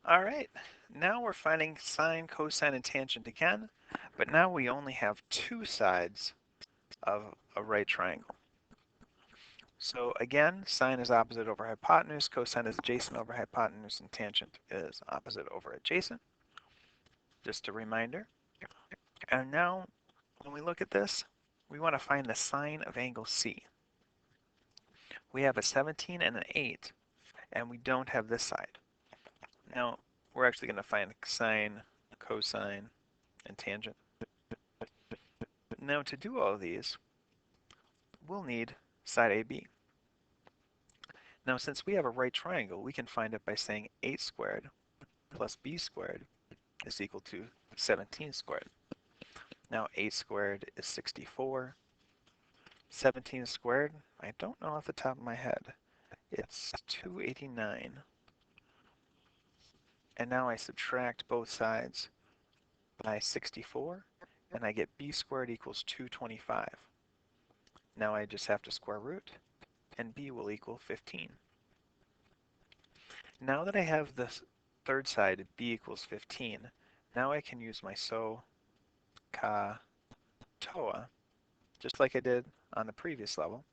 All right, now we're finding sine, cosine, and tangent again, but now we only have two sides of a right triangle. So again, sine is opposite over hypotenuse, cosine is adjacent over hypotenuse, and tangent is opposite over adjacent. Just a reminder. And now, when we look at this, we want to find the sine of angle C. We have a 17 and an 8, and we don't have this side. Now, we're actually going to find sine, cosine, and tangent. Now, to do all of these, we'll need side AB. Now, since we have a right triangle, we can find it by saying 8 squared plus b squared is equal to 17 squared. Now, 8 squared is 64. 17 squared, I don't know off the top of my head. It's 289. And now I subtract both sides by 64, and I get b squared equals 225. Now I just have to square root, and b will equal 15. Now that I have the third side, b equals 15, now I can use my SOH, CA, TOA, just like I did on the previous level,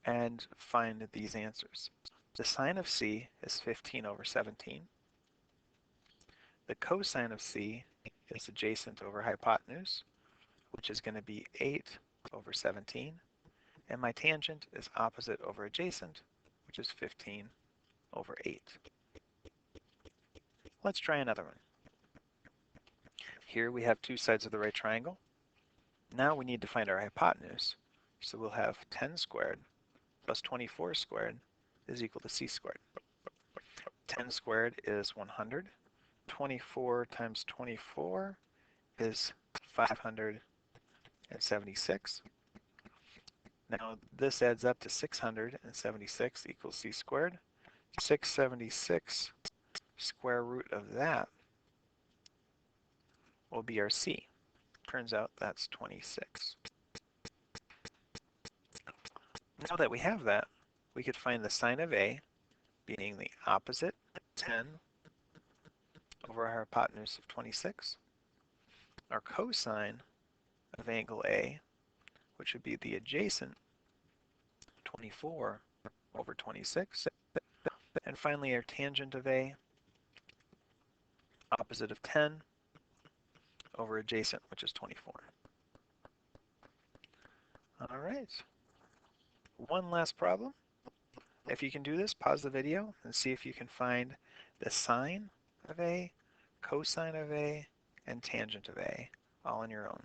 and find these answers. The sine of C is 15 over 17. The cosine of C is adjacent over hypotenuse, which is going to be 8 over 17. And my tangent is opposite over adjacent, which is 15 over 8. Let's try another one. Here we have two sides of the right triangle. Now we need to find our hypotenuse. So we'll have 10 squared plus 24 squared is equal to c squared. 10 squared is 100. 24 times 24 is 576. Now this adds up to 676 equals c squared. 676 square root of that will be our c. Turns out that's 26. Now that we have that, we could find the sine of A being the opposite 10 over our hypotenuse of 26. Our cosine of angle A, which would be the adjacent 24 over 26. And finally our tangent of A, opposite of 10 over adjacent, which is 24. All right. One last problem. If you can do this, pause the video and see if you can find the sine of A, cosine of A, and tangent of A all on your own.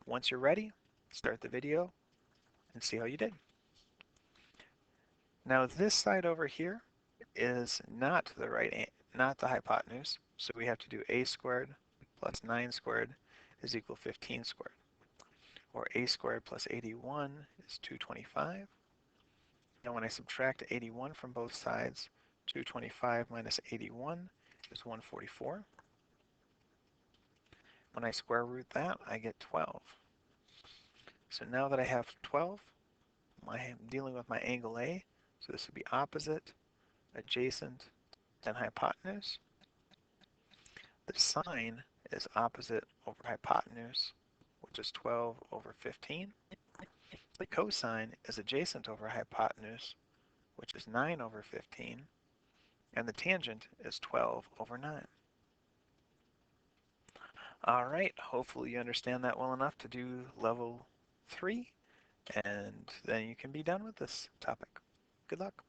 Once you're ready, start the video and see how you did. Now this side over here is not the hypotenuse, so we have to do a squared plus 9 squared is equal to 15 squared. Or a squared plus 81 is 225. Now when I subtract 81 from both sides, 225 minus 81 is 144. When I square root that, I get 12. So now that I have 12, I'm dealing with my angle A, so this would be opposite, adjacent, and hypotenuse. The sine is opposite over hypotenuse, which is 12 over 15. The cosine is adjacent over hypotenuse, which is 9 over 15. And the tangent is 12 over 9. All right, hopefully you understand that well enough to do level 3, and then you can be done with this topic. Good luck.